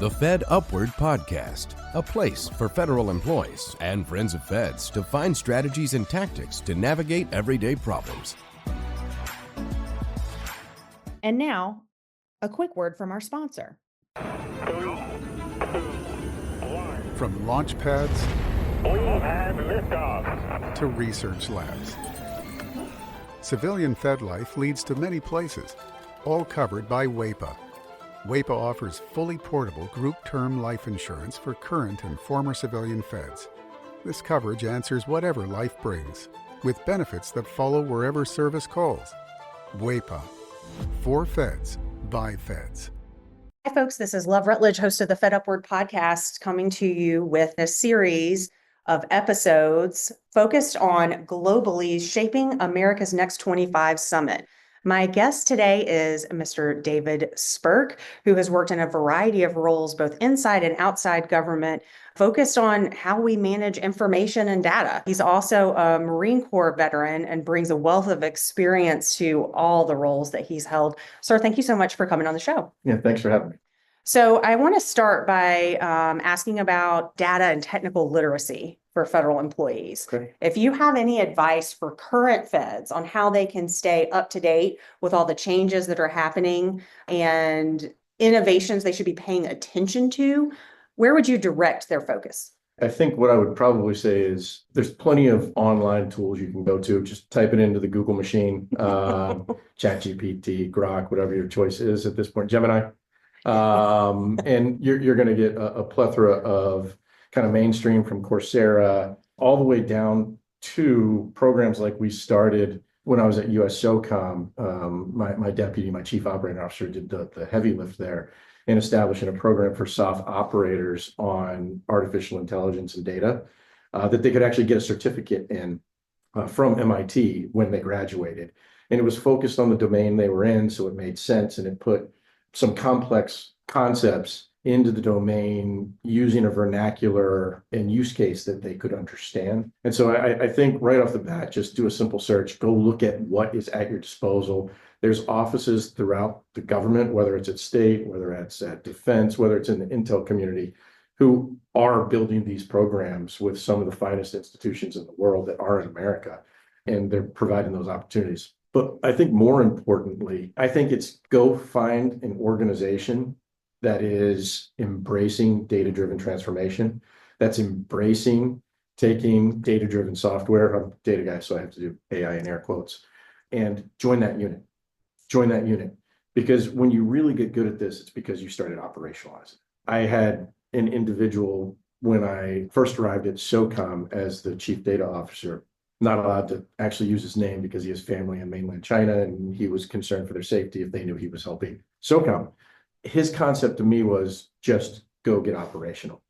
The FedUpward podcast, a place for federal employees and friends of feds to find strategies and tactics to navigate everyday problems. And now, a quick word from our sponsor. 3, 2, 1. From launch pads We have liftoff. to research labs, civilian Fed life leads to many places, all covered by WAPA. WAPA offers fully portable group term life insurance for current and former civilian Feds. This coverage answers whatever life brings, with benefits that follow wherever service calls. WAPA. For Feds, by Feds. Hi, folks. This is Love Rutledge, host of the FedUpward podcast, coming to you with a series of episodes focused on globally shaping America's Next 25 Summit. My guest today is Mr. David Spirk, who has worked in a variety of roles, both inside and outside government, focused on how we manage information and data. He's also a Marine Corps veteran and brings a wealth of experience to all the roles that he's held. Sir, thank you so much for coming on the show. Yeah, thanks for having me. So I want to start by asking about data and technical literacy for federal employees. Okay. If you have any advice for current feds on how they can stay up to date with all the changes that are happening and innovations they should be paying attention to, where would you direct their focus? I think what I would probably say is there's plenty of online tools you can go to. Just type it into the Google machine, ChatGPT, Grok, whatever your choice is at this point, Gemini. And you're going to get a plethora of kind of mainstream from Coursera all the way down to programs like we started when I was at US SOCOM. My deputy, my chief operating officer, did the heavy lift there in establishing a program for soft operators on artificial intelligence and data that they could actually get a certificate in from MIT when they graduated. And it was focused on the domain they were in, so it made sense, and it put some complex concepts into the domain using a vernacular and use case that they could understand. And so I think right off the bat, just do a simple search, go look at what is at your disposal. There's offices throughout the government, whether it's at state, whether it's at defense, whether it's in the intel community, who are building these programs with some of the finest institutions in the world that are in America, and they're providing those opportunities. But I think more importantly, I think it's go find an organization that is embracing data-driven transformation, that's embracing taking data-driven software. I'm a data guy, so I have to do AI in air quotes, and join that unit. Join that unit. Because when you really get good at this, it's because you started operationalizing. I had an individual when I first arrived at SOCOM as the chief data officer, not allowed to actually use his name because he has family in mainland China, and he was concerned for their safety if they knew he was helping SOCOM. His concept to me was just go get operational.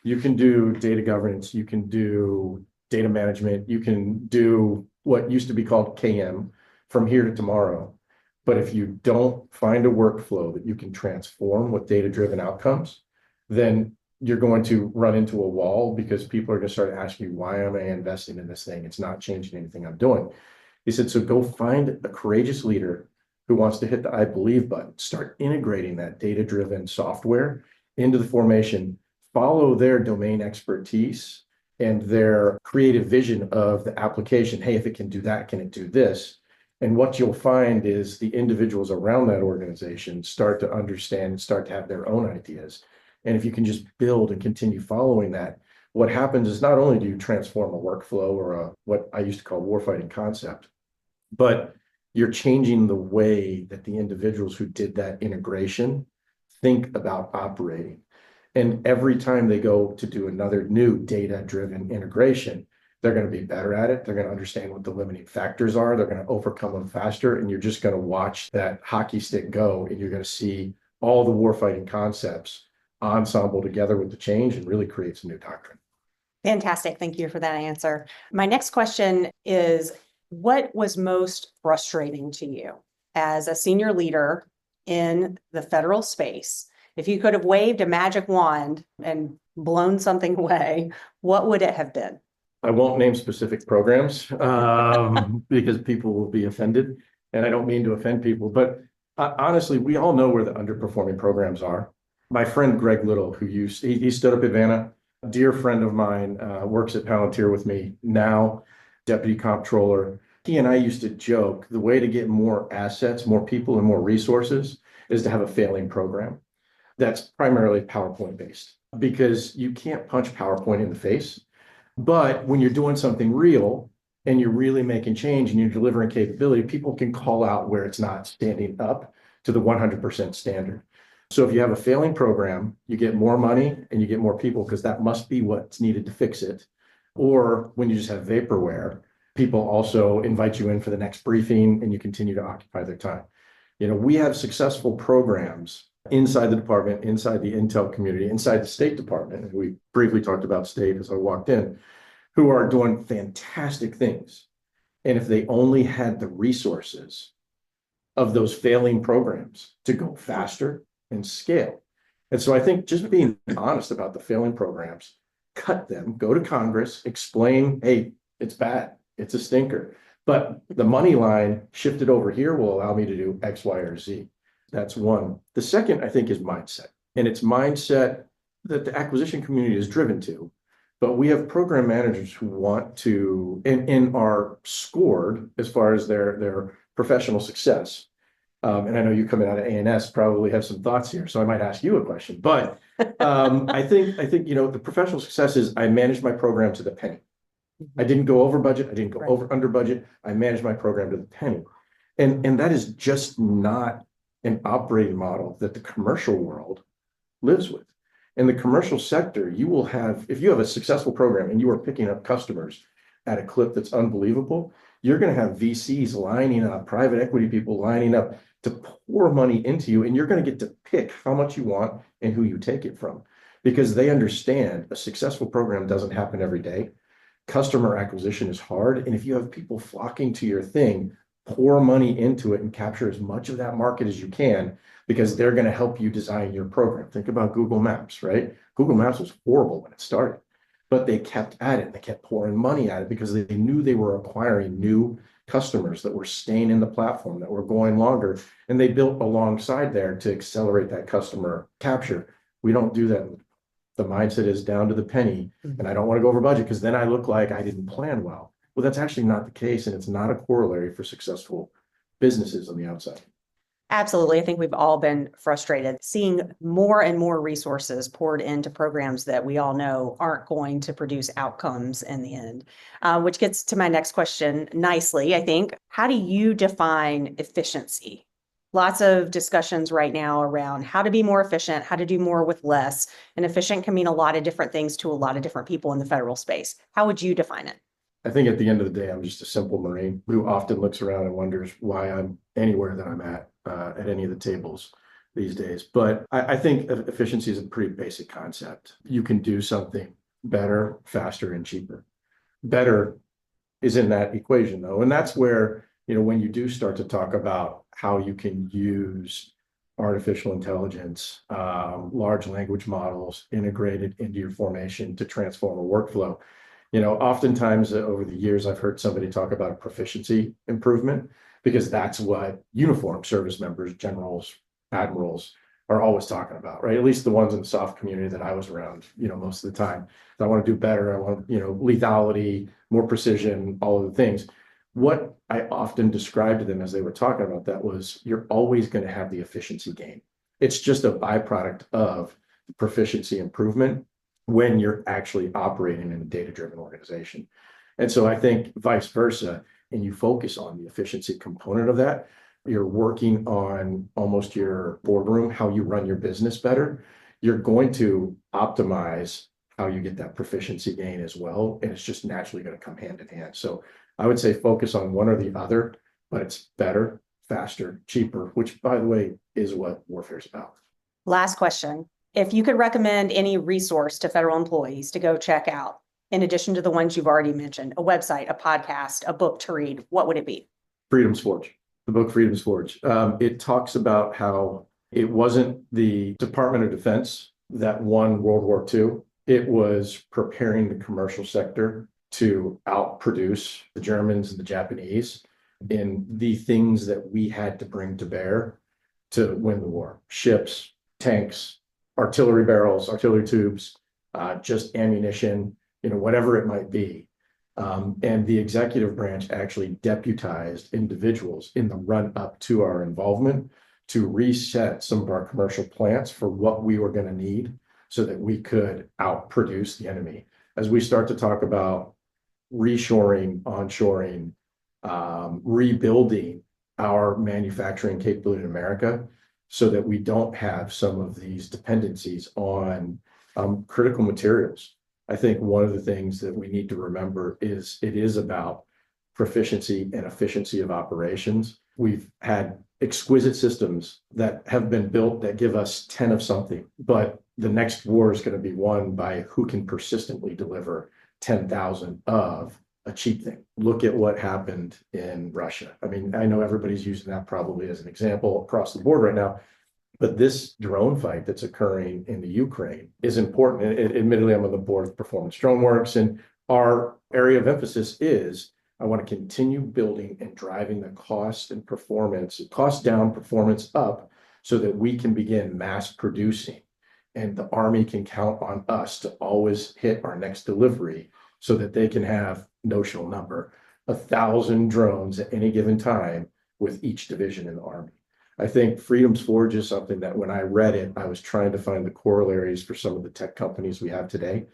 You can do data governance, you can do data management, you can do what used to be called KM from here to tomorrow. But if you don't find a workflow that you can transform with data-driven outcomes, then you're going to run into a wall because people are going to start asking you, why am I investing in this thing? It's not changing anything I'm doing. He said, so go find a courageous leader who wants to hit the I believe button, start integrating that data-driven software into the formation, follow their domain expertise and their creative vision of the application. Hey, if it can do that, can it do this? And what you'll find is the individuals around that organization start to understand and start to have their own ideas. And if you can just build and continue following that, what happens is not only do you transform a workflow or what I used to call warfighting concept, but you're changing the way that the individuals who did that integration think about operating. And every time they go to do another new data-driven integration, they're going to be better at it. They're going to understand what the limiting factors are. They're going to overcome them faster. And you're just going to watch that hockey stick go, and you're going to see all the warfighting concepts ensemble together with the change and really creates a new doctrine. Fantastic. Thank you for that answer. My next question is, what was most frustrating to you as a senior leader in the federal space? If you could have waved a magic wand and blown something away, what would it have been? I won't name specific programs because people will be offended, and I don't mean to offend people, but honestly, we all know where the underperforming programs are. My friend Greg Little, he stood up at Vanna, a dear friend of mine, works at Palantir with me now, deputy comptroller. He and I used to joke the way to get more assets, more people, and more resources is to have a failing program that's primarily PowerPoint based because you can't punch PowerPoint in the face. But when you're doing something real and you're really making change and you're delivering capability, people can call out where it's not standing up to the 100% standard. So if you have a failing program, you get more money and you get more people because that must be what's needed to fix it. Or when you just have vaporware, people also invite you in for the next briefing and you continue to occupy their time. We have successful programs inside the department, inside the intel community, inside the State Department, and we briefly talked about state as I walked in, who are doing fantastic things. And if they only had the resources of those failing programs to go faster and scale. And so I think just being honest about the failing programs, cut them, go to Congress, explain, hey, it's bad, it's a stinker. But the money line shifted over here will allow me to do X, Y, or Z. That's one. The second, I think, is mindset. And it's mindset that the acquisition community is driven to. But we have program managers who want to and are scored as far as their professional success. And I know you coming out of A&S probably have some thoughts here, so I might ask you a question. But I think the professional success is I managed my program to the penny. I didn't go over budget. I didn't go over under budget. I managed my program to the penny. And that is just not an operating model that the commercial world lives with. In the commercial sector, you will have, if you have a successful program and you are picking up customers at a clip that's unbelievable, you're going to have VCs lining up, private equity people lining up to pour money into you, and you're going to get to pick how much you want and who you take it from, because they understand a successful program doesn't happen every day. Customer acquisition is hard, and if you have people flocking to your thing, pour money into it and capture as much of that market as you can, because they're going to help you design your program. Think about Google Maps, right? Google Maps was horrible when it started, but they kept at it. They kept pouring money at it because they knew they were acquiring new customers that were staying in the platform, that were going longer, and they built alongside there to accelerate that customer capture. We don't do that. The mindset is down to the penny, and I don't want to go over budget because then I look like I didn't plan well. Well, that's actually not the case, and it's not a corollary for successful businesses on the outside. Absolutely. I think we've all been frustrated seeing more and more resources poured into programs that we all know aren't going to produce outcomes in the end, which gets to my next question nicely, I think. How do you define efficiency? Lots of discussions right now around how to be more efficient, how to do more with less. And efficient can mean a lot of different things to a lot of different people in the federal space. How would you define it? I think at the end of the day, I'm just a simple Marine who often looks around and wonders why I'm anywhere that I'm at any of the tables these days. But I think efficiency is a pretty basic concept. You can do something better, faster, and cheaper. Better is in that equation, though. And that's where, when you do start to talk about how you can use artificial intelligence, large language models integrated into your formation to transform a workflow. Oftentimes over the years, I've heard somebody talk about a proficiency improvement because that's what uniformed service members, generals, admirals are always talking about, right? At least the ones in the soft community that I was around, most of the time. I want to do better. I want, lethality, more precision, all of the things. What I often described to them as they were talking about that was you're always going to have the efficiency gain. It's just a byproduct of the proficiency improvement when you're actually operating in a data-driven organization. And so I think vice versa, and you focus on the efficiency component of that, you're working on almost your boardroom, how you run your business better. You're going to optimize how you get that proficiency gain as well. And it's just naturally going to come hand in hand. So I would say focus on one or the other, but it's better, faster, cheaper, which, by the way, is what warfare is about. Last question. If you could recommend any resource to federal employees to go check out, in addition to the ones you've already mentioned, a website, a podcast, a book to read, what would it be? Freedom's Forge, the book Freedom's Forge. It talks about how it wasn't the Department of Defense that won World War II. It was preparing the commercial sector to outproduce the Germans and the Japanese in the things that we had to bring to bear to win the war. Ships, tanks, artillery barrels, artillery tubes, just ammunition, whatever it might be. And the executive branch actually deputized individuals in the run up to our involvement to reset some of our commercial plants for what we were going to need so that we could outproduce the enemy. As we start to talk about reshoring, onshoring, rebuilding our manufacturing capability in America so that we don't have some of these dependencies on critical materials. I think one of the things that we need to remember is it is about proficiency and efficiency of operations. We've had exquisite systems that have been built that give us 10 of something, but the next war is going to be won by who can persistently deliver 10,000 of a cheap thing. Look at what happened in Russia. I mean, I know everybody's using that probably as an example across the board right now, but this drone fight that's occurring in the Ukraine is important. Admittedly, I'm on the board of Performance Drone Works, and our area of emphasis is I want to continue building and driving the cost and performance, cost down, performance up, so that we can begin mass producing. And the Army can count on us to always hit our next delivery so that they can have notional number, 1,000 drones at any given time with each division in the Army. I think Freedom's Forge is something that when I read it, I was trying to find the corollaries for some of the tech companies we have today,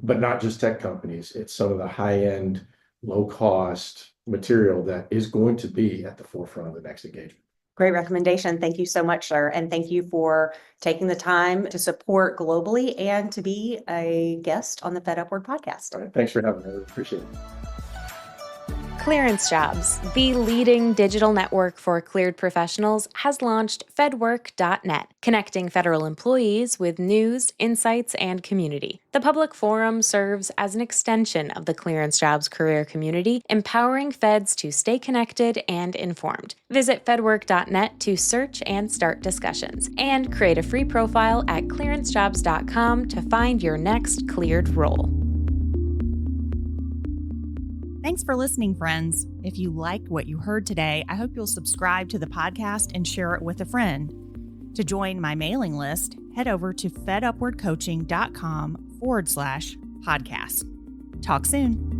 but not just tech companies. It's some of the high-end, low-cost material that is going to be at the forefront of the next engagement. Great recommendation. Thank you so much, sir. And thank you for taking the time to support globally and to be a guest on the FedUpward podcast. All right, thanks for having me. I appreciate it. ClearanceJobs, the leading digital network for cleared professionals, has launched fedwork.net, connecting federal employees with news, insights, and community. The public forum serves as an extension of the ClearanceJobs career community, empowering feds to stay connected and informed. Visit fedwork.net to search and start discussions, and create a free profile at clearancejobs.com to find your next cleared role. Thanks for listening, friends. If you liked what you heard today, I hope you'll subscribe to the podcast and share it with a friend. To join my mailing list, head over to fedupwardcoaching.com/podcast. Talk soon.